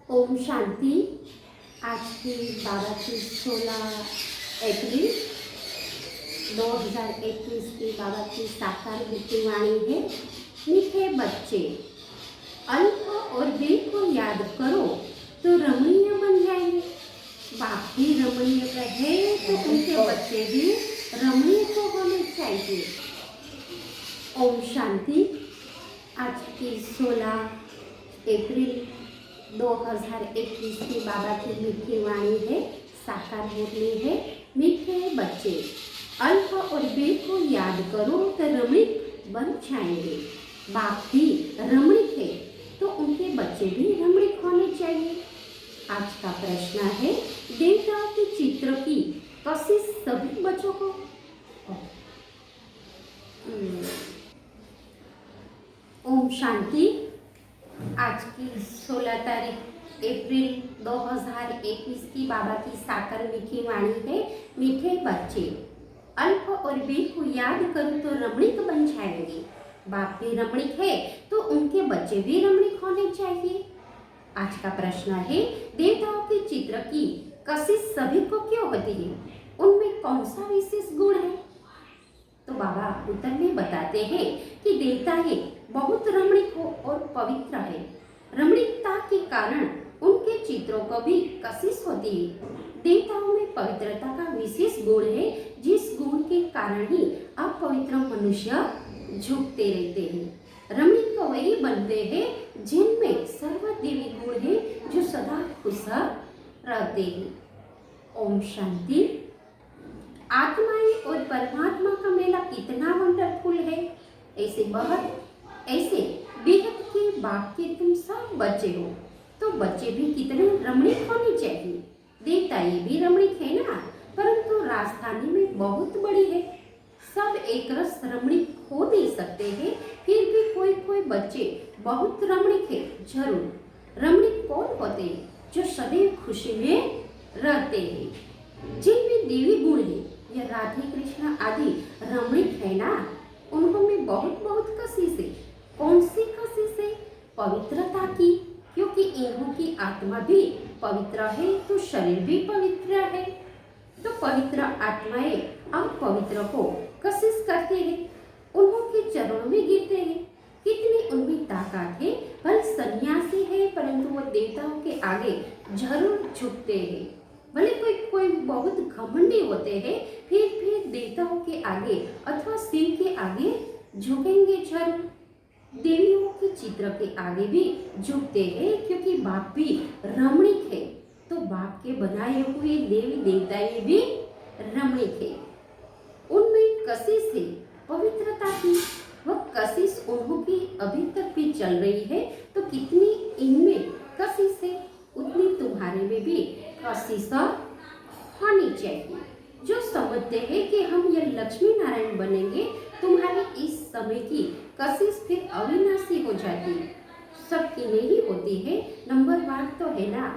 ओम शांति। आज की 16 अप्रैल 2021 की बाबा की साकार वाणी है। मीठे बच्चे, अल्प और दिल को याद करो तो रमणीय बन जाएंगे। बाप भी रमणीय कहे तो उनके बच्चे भी रमणीय तो होने चाहिए। ओम शांति। आज की 16 अप्रैल 2021 की बाबा की मीठी वाणी है, साकार मुरली है। मीठे बच्चे, अल्प और बेर को याद करो तो रमणीक बन जाएंगे। बाप भी रमणीक है तो उनके बच्चे भी रमणीक होने चाहिए। आज का प्रश्न है, देवताओं के चित्र की कशिश सभी बच्चों को। ओम शांति। आज की 16 तारीख अप्रैल 2021 की बाबा की साकार मीठी वाणी है। मीठे बच्चे, अल्प और बेर को याद करो तो रमणीक बन जाएंगे। बाप भी रमणीक है तो उनके बच्चे भी रमणीक होने चाहिए। आज का प्रश्न है, देवताओं के चित्र की कशिश सभी को क्यों होती है? उनमें कौन सा विशेष गुण है? तो बाबा उत्तर में बताते हैं कि देवता है बहुत रमणीक हो और पवित्र है। रमणीकता के कारण उनके चित्रों को भी कशिश होती है। देवताओं में पवित्रता का विशेष गुण है, जिस गुण के कारण ही अपवित्र मनुष्य झुकते रहते हैं। रमणीक वही बनते हैं जिनमें सर्वदेवी गुण है, जो सदा खुश रहते हैं। ओम शांति। आत्माएं और परमात्मा का मेला कितना वंडरफुल है। ऐसे बेहद के बाप के तुम सब बच्चे हो तो बच्चे भी कितने रमणीक होने चाहिए। देवता ये भी रमणीक है ना, परंतु राजधानी में बहुत बड़ी है। सब एक रस रमणीक हो नहीं सकते हैं, फिर भी कोई कोई बच्चे बहुत रमणीक है जरूर। रमणीक कौन होते हैं? जो सदैव खुशी में रहते हैं, जिनमें देवी गुण है। यह राधे कृष्ण आदि रमणीक है ना, उन्होंने बहुत बहुत कशिश है। कौन सी कशिश है? पवित्रता की, क्योंकि इन्हों की आत्मा भी पवित्र है तो शरीर भी पवित्र है। तो पवित्र आत्माएं अपवित्र को कशिश करते हैं, उन्हों के चरणों में गिरते हैं। कितनी उनमें ताकत है। भले सन्यासी है परंतु वो देवताओं के आगे जरूर झुकते हैं। भले कोई बहुत घमंडी होते हैं, फिर देवताओं के आगे अथवा शिव के आगे झुकेंगे जरूर। देवियों के चित्र के आगे भी झुकते हैं, क्योंकि बाप भी रमणीक है तो बाप के बनाए हुए देवी देवताएं भी रमणीक है। उनमें कशिश है पवित्रता की। वह कशिश उन्हों की अभी तक भी चल रही है, तो कितनी इनमें कशिश है उतनी तुम्हारे में भी कशिश होनी चाहिए। जो समझते हैं कि हम ये लक्ष्मी नारायण बनेंगे, तुम्हारी इस समय की कशिश फिर अविनाशी हो जाती है। सबकी नहीं होती है। नंबर 1 तो है ना,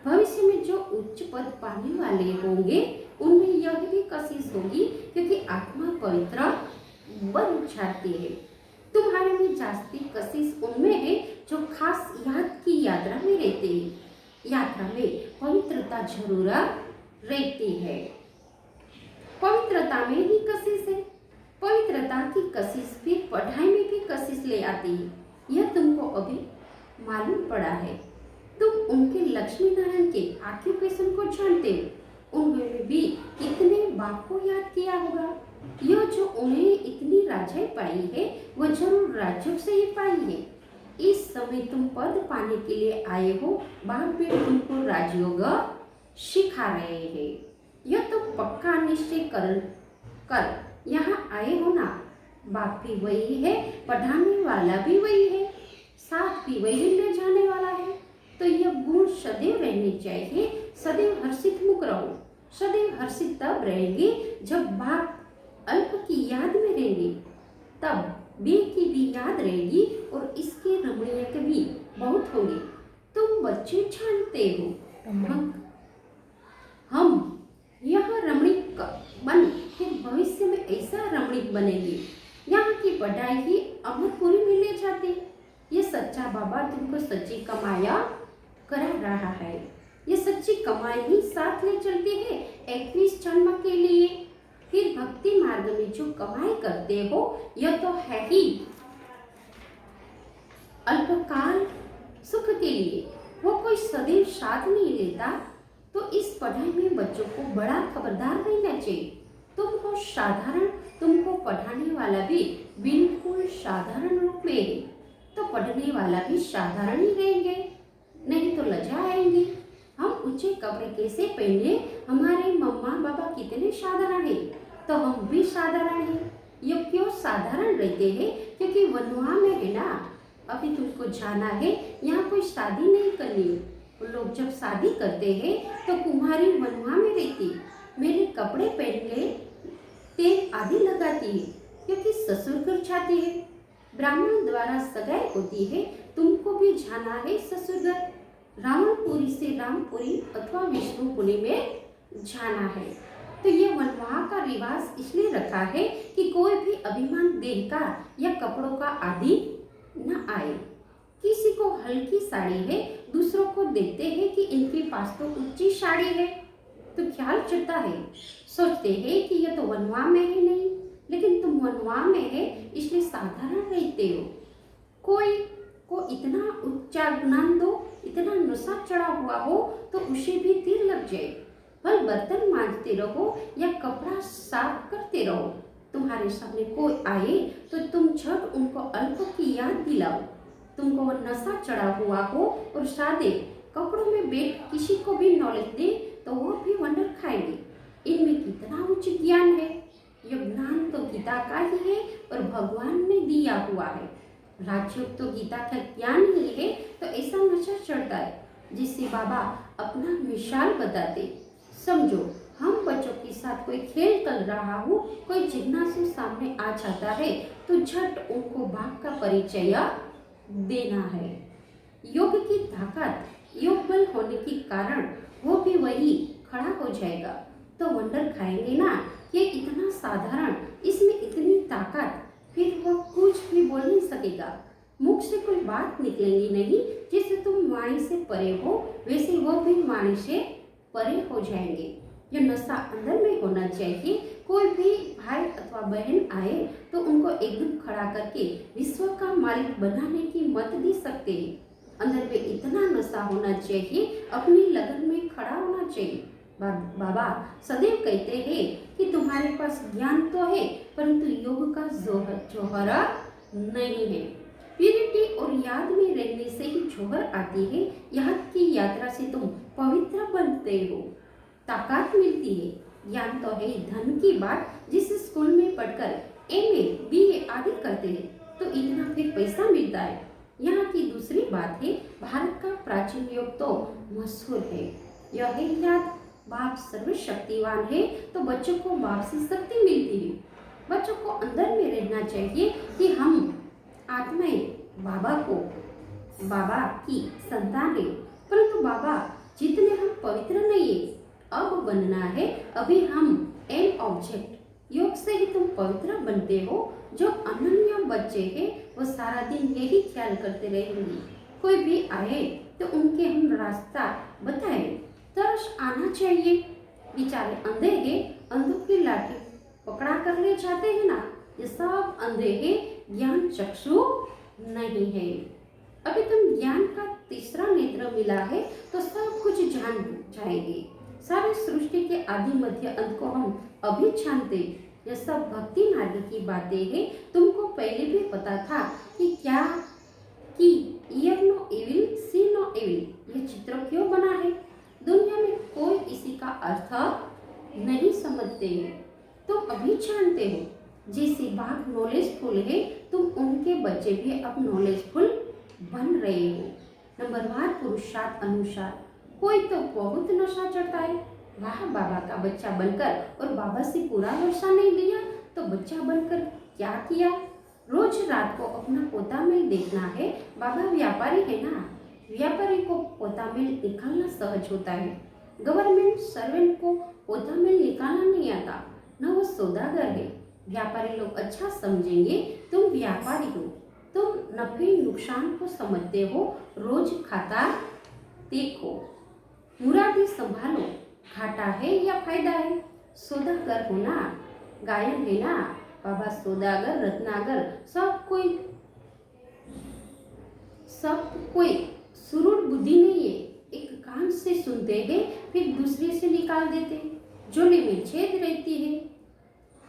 भविष्य में जो उच्च पद पाने वाले होंगे उनमें यह भी कशिश होगी, क्योंकि आत्मा पवित्र बन जाती है। तुम्हारे में जास्ती कशिश उनमें है जो खास याद की यात्रा में रहते हैं। यात्रा में पवित्रता जरूर रहती है। पवित्रता में ही कशिश है। पवित्रता की कशिश फिर पढ़ाई में भी कशिश ले आती है। यह तुमको अभी मालूम पड़ा है। तुम उनके लक्ष्मी नारायण के ऑक्यूपेशन को जानते हो। उन्होंने भी कितने बाप को याद किया होगा। यह जो उन्हें इतनी राजाई पाई है, वह जरूर राज्यों से ही पाई है। इस समय तुम पद पाने के लिए आए हो। बाप भी तुमको राजयोग सिखा रहे हैं। यह तो पक्का निश्चय कर यहाँ आए हो ना। बाप भी वही है, पढ़ाने वाला भी वही है, साथ भी वही ले जाने वाला है। तो यह गुण सदैव रहनी चाहिए। सदैव हर्षित मुख रहो। सदैव हर्षित तब रहेंगे जब बाप अल्प की याद में रहेंगे, तब बे की भी याद रहेगी और इसके रमणीय के भी बहुत होंगे। तुम बच्चे जानते हो हम यह रमणीक बन फिर भविष्य में ऐसा रमणीक बनेंगे। यहाँ की पढ़ाई ही अमरपुरी में ले जाते। ये सच्चा बाबा तुमको सच्ची कमाया करा रहा है। ये सच्ची कमाई ही साथ ले चलती है 21 जन्म के लिए। फिर भक्ति मार्ग में जो कमाई करते हो यह तो है ही अल्पकाल सुख के लिए, वो कोई सदैव साथ नहीं लेता। तो इस पढ़ाई में बच्चों को बड़ा खबरदार रहना चाहिए। तुमको साधारण, तुमको पढ़ाने वाला भी बिल्कुल साधारण रूप में है, तो पढ़ने वाला भी साधारण ही रहेंगे, नहीं तो लज्जा आएंगे। हम ऊंचे कपड़े कैसे पहने, हमारे मम्मा पापा कितने साधारण है, तो हम भी साधारण हैं। ये क्यों साधारण रहते हैं? क्योंकि वनवा में है ना, अभी तुमको जाना है, यहाँ कोई शादी नहीं करनी। लोग जब शादी करते हैं तो कुमारी वनवा में रहती, मेरे कपड़े पहन के तेल आदि लगाती है क्योंकि ससुर घर जाती है। ब्राह्मण द्वारा सगाई होती है, तुमको भी जाना है ससुर घर। रावणपुरी से रामपुरी अथवा विष्णुपुरी में जाना है। तो ये वनवाह का रिवाज इसलिए रखा है कि कोई भी अभिमान देह का या कपड़ों का आदि न आए। किसी को हल्की साड़ी है, दूसरों को देखते हैं कि इनके पास तो ऊंची साड़ी है, तो ख्याल चलता है, सोचते हैं कि यह तो वनवा में है नहीं, लेकिन तुम वनवा में है इसलिए साधारण रहते हो। कोई को इतना ऊंचा ज्ञान दो, इतना नशा चढ़ा हुआ हो तो उसे भी तीर लग जाए। भले बर्तन मांजते रहो या कपड़ा साफ करते रहो, तुम्हारे सामने कोई आए तो तुम झट उनको अल्प की याद दिलाओ। तुमको वो नशा चढ़ा हुआ हो और सादे कपड़ों में बैठ किसी को भी नॉलेज दे तो वो भी वंडर खाएंगे, इनमें कितना उच्च ज्ञान है। यह ज्ञान तो गीता का ही है और भगवान ने दिया हुआ है। राजयोग तो गीता का ज्ञान ही है, तो ऐसा नशा चढ़ता है जिससे बाबा अपना मिसाल बताते। समझो, हम बच्चों के साथ कोई खेल कर रहा हो, कोई जिज्ञासु सामने आ जाता है तो झट उनको बाप का परिचय देना है। योग की ताकत, योग बल होने के कारण वो भी वही खड़ा हो जाएगा, तो वंडर खाएंगे ना, ये इतना साधारण, इसमें इतनी ताकत, फिर वो कुछ भी बोल नहीं सकेगा। मुख से कोई बात निकलेंगी नहीं, जैसे तुम वाणी से परे हो वैसे वो भी वाणी से परे हो जाएंगे। यह नशा अंदर में होना चाहिए। कोई भी भाई अथवा बहन आए तो उनको एकदम खड़ा करके विश्व का मालिक बनाने की मत दे सकते हैं। अंदर में इतना नशा होना चाहिए, अपनी लगन में खड़ा होना चाहिए। बाबा सदैव कहते हैं कि तुम्हारे पास ज्ञान तो है परंतु योग का जौहर नहीं है। प्यूरिटी और याद में रहने से ही जौहर आती है। याद की यात्रा से तुम पवित्र बनते हो, ताकत मिलती है। ज्ञान तो है धन की बात, जिस स्कूल में पढ़कर एमए बीए आदि करते हैं तो इतना फिर पैसा मिलता है। यहाँ की दूसरी बात है, भारत का प्राचीन योग तो मशहूर है। यह है याद, बाप सर्वशक्तिवान है तो बच्चों को बाप से शक्ति मिलती है। बच्चों को अंदर में रहना चाहिए कि हम आत्माएं बाबा की संतान है, परंतु बाबा जितने हम पवित्र नहीं है, अब बनना है। अभी हम एम ऑब्जेक्ट योग से ही तुम पवित्र बनते हो। जो अनन्य बच्चे हैं वो सारा दिन यही ख्याल करते रहेंगे, कोई भी आए तो उनके हम रास्ता बताएं। तरस आना चाहिए। बेचारे अंधे हैं, अंधों की लाठी पकड़ा कर ले जाते हैं ना, ये सब अंधे हैं, ज्ञान चक्षु नहीं है। अभी तुम ज्ञान का तीसरा नेत्र मिला है तो सब कुछ जान जाएंगे। सारे सृष्टि के आदि मध्य अंत को हम अभी जानते। यह सब भक्ति मार्ग की बातें हैं। तुमको पहले भी पता था कि क्या कि ईयर नो एविल सी नो एविल यह चित्र क्यों बना है। दुनिया में कोई इसी का अर्थ नहीं समझते हैं, तुम अभी जानते हो। जैसे बाघ नॉलेजफुल है, तुम उनके बच्चे भी अब नॉलेजफुल बन रहे हो। नंबरवार पुरुषार्थ अनुसार कोई तो बहुत नशा चढ़ता है, वाह बाबा का बच्चा बनकर, और बाबा से पूरा नशा नहीं लिया तो बच्चा बनकर क्या किया। रोज रात को अपना पोता मिल देखना है। बाबा व्यापारी है ना, व्यापारी को पोता मिल निकालना सहज होता है। गवर्नमेंट सर्वेंट को पोता मिल निकालना नहीं आता, न वो सौदागर है। व्यापारी लोग अच्छा समझेंगे तुम व्यापारी हो, तुम नफे नुकसान को समझते हो। रोज खाता देखो, मुरादी संभालो, घाटा है या फायदा है। सौदागर हो ना, गायन है ना, बाबा सौदागर रत्नागर सब कोई सुरूर बुद्धि नहीं है। एक कान से सुनते हैं फिर दूसरे से निकाल देते, झोले में छेद रहती है।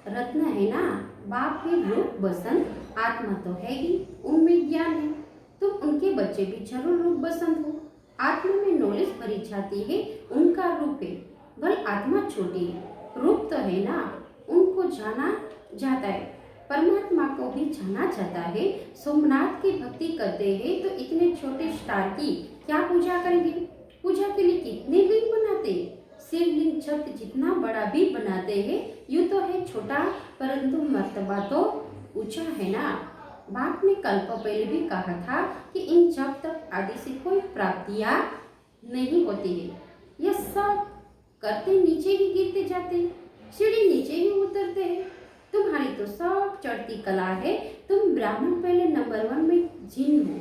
रत्न है ना, बाप है रूप बसंत, आत्मा तो है ही, उनमें ज्ञान है। तुम उनके बच्चे भी जरूर रूप बसंत हो। आत्मा में नॉलेज भरी जाती है, उनका रूप है, भले आत्मा छोटी है, रूप तो है ना, उनको जाना जाता है। परमात्मा को भी जाना जाता है। सोमनाथ की भक्ति करते हैं तो इतने छोटे स्टार की क्या पूजा करेंगे। पूजा के लिए कितने लिंग बनाते, शिवलिंग छत जितना बड़ा भी बनाते हैं, यूं तो है छोटा परंतु मर्तबा तो ऊंचा है ना। बाप ने कल्प पहले भी कहा था कि इन जब तक आदि से कोई प्राप्तियां नहीं होती है, यह सब करते नीचे ही गिरते जाते, सीढ़ी नीचे ही उतरते हैं। तुम्हारी तो सब चढ़ती कला है, तुम ब्राह्मण पहले नंबर 1 में जिन हो।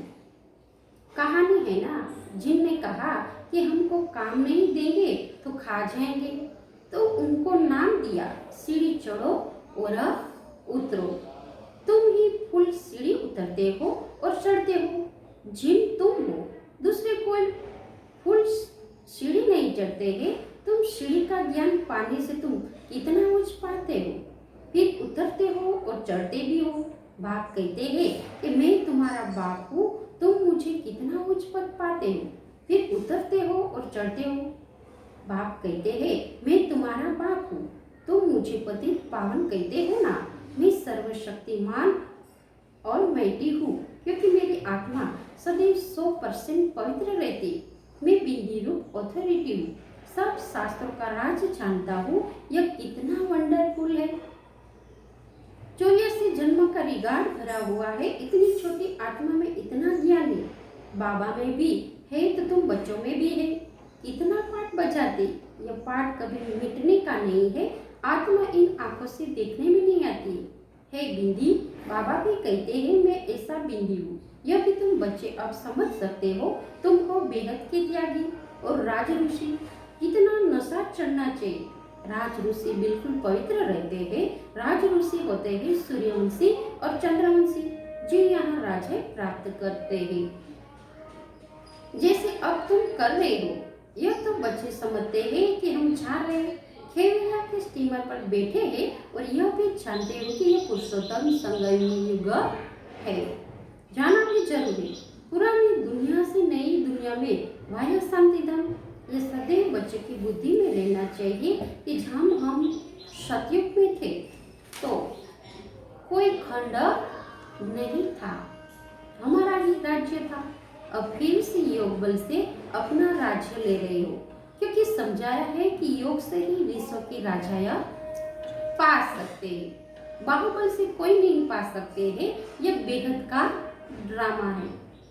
कहानी है ना, जिन ने कहा कि हमको काम नहीं देंगे तो खा जाएंगे, तो उनको नाम दिया सीढ़ी चढ़ो और उतरो। तुम ही फुल सीढ़ी उतरते हो और चढ़ते हो, जिन तुम हो, दूसरे कोई फुल सीढ़ी नहीं चढ़ते हैं। तुम सीढ़ी का ज्ञान पाने से तुम कितना ऊंच पाते हो, फिर उतरते हो और चढ़ते भी हो। बाप कहते हैं कि मैं तुम्हारा बाप हूँ, तुम मुझे कितना उच्च पद पाते हो, फिर उतरते हो और चढ़ते हो। बाप कहते हैं मैं तुम्हारा बाप हूँ, तुम मुझे पतित पावन कहते हो ना। मैं सर्वशक्तिमान और मैटी हूँ, क्योंकि मेरी आत्मा सदैव 100% पवित्र रहती। मैं बिंदी रूप ऑथोरिटी हूँ, सब शास्त्रों का राज जानता हूँ। यह कितना वंडरफुल है। 84 जन्म का रिगार्ड भरा हुआ है, इतनी छोटी आत्मा में इतना ज्ञान है। बाबा में भी है तो तुम बच्चों में भी है। इतना पाठ बजाते, यह पाठ कभी मिटने का नहीं है। आत्मा इन आंखों से देखने में नहीं आती है बिंदी। बाबा भी कहते हैं मैं ऐसा बिंदी हूँ, यह भी तुम बच्चे अब समझ सकते हो। तुम हो बेहद के त्यागी और राज ऋषि। कितना नशा चढ़ना चाहिए। राज ऋषि बिल्कुल पवित्र रहते हैं। राज ऋषि होते हैं सूर्यवंशी और चंद्रवंशी, जो यहाँ राज्य प्राप्त करते हैं, जैसे अब तुम कर रहे हो। यह तो बच्चे समझते हैं कि हम जा रहे हैं, खेविया के स्टीमर पर बैठे हैं, और यह भी जानते हो कि यह पुरुषोत्तम संगम है। जाना भी जरूरी, पुरानी दुनिया से नई दुनिया में वायु शांतिधाम। ये सदैव बच्चे की बुद्धि में रहना चाहिए कि जब हम सतयुग में थे तो कोई खंड नहीं था, हमारा ही राज्य था। अब फिर से योग बल से अपना राज्य ले रहे हो, क्योंकि समझाया है कि योग से ही विश्व की राजाया पा सकते हैं, बाहुबल से कोई नहीं पा सकते हैं। यह बेहद का ड्रामा है,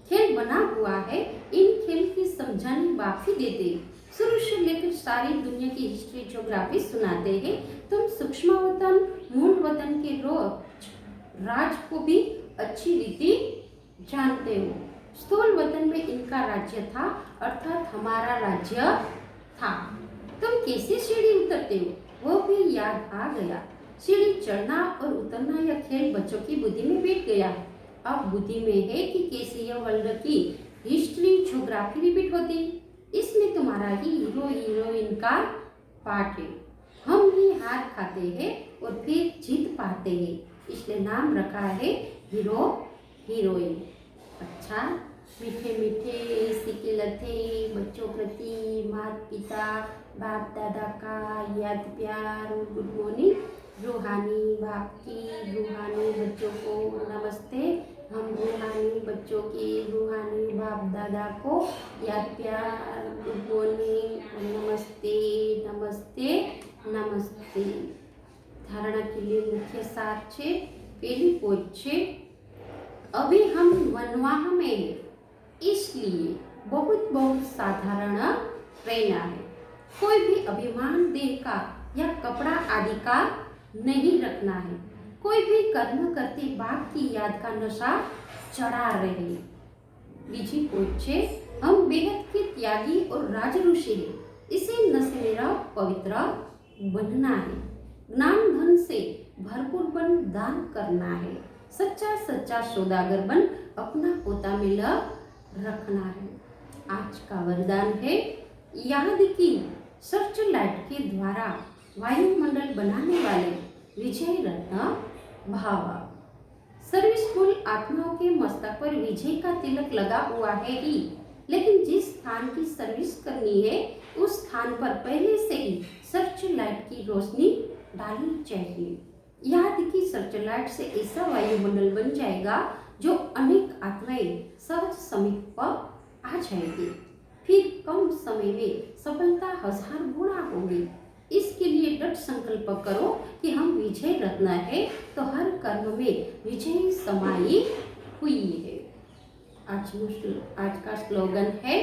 खेल बना हुआ है। इन खेल की समझाने बाप ही देते, शुरू से लेकर सारी दुनिया की हिस्ट्री ज्योग्राफी सुनाते हैं। तुम सूक्ष्म वतन मूल वतन के राज को भी अच्छी रीति जानते हो। स्थूल वतन में इनका राज्य था, अर्थात हमारा राज्य था। तुम कैसे सीढ़ी उतरते हो वो भी याद आ गया। सीढ़ी चढ़ना और उतरना यह खेल बच्चों की बुद्धि में बैठ गया। अब बुद्धि में है कि कैसे यह वर्ल्ड की हिस्ट्री ज्योग्राफी रिपीट होती। इसमें तुम्हारा ही हीरो हीरोइन का पार्ट है। हम ही हार खाते हैं और फिर जीत पाते हैं, इसलिए नाम रखा है हीरो हीरोइन। अच्छा, मीठे मीठे सिके थे बच्चों प्रति माता पिता बाप दादा का याद प्यार और गुड मॉर्निंग। रूहानी बाप की रूहानी बच्चों को नमस्ते। हम रूहानी बच्चों की रूहानी बाप दादा को याद प्यार गुड मॉर्निंग नमस्ते नमस्ते नमस्ते। धारणा के लिए मुख्य सार छे। पहली पोज छे, अभी हम वनवाह में हैं, इसलिए बहुत बहुत साधारण रहना है। कोई भी अभिमान देह का या कपड़ा आदि का नहीं रखना है। कोई भी कर्म करते बाप की याद का नशा चढ़ा रहे। बीजी पोज छे, हम बेहद के त्यागी और राजऋषि हैं। इसे न से मेरा पवित्र बनना है। ज्ञान धन से भरपूर बन दान करना है। सच्चा सच्चा सौदागर बन अपना पोता में रखना है। आज का वरदान है, याद की सर्च लाइट के द्वारा वायुमंडल बनाने वाले विजय रत्न भावा। सर्विसफुल आत्माओं के मस्तक पर विजय का तिलक लगा हुआ है ही, लेकिन जिस स्थान की सर्विस करनी है उस स्थान पर पहले से ही सर्च लाइट की रोशनी डालनी चाहिए। याद की सर्च लाइट से ऐसा वायुमंडल बन जाएगा जो अनेक आत्माएं सहज समीप पर आ जाएगी। फिर कम समय में सफलता 1000 गुना होगी। इसके लिए दृढ़ संकल्प करो कि हम विजय रत्न है, तो हर कर्म में विजय समाई हुई है। आज का स्लोगन है,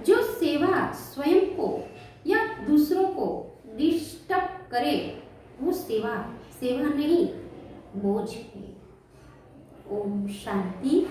जो सेवा स्वयं को या दूसरों को डिस्टर्ब करे वो सेवा नहीं, बोझ है। ओम शांति।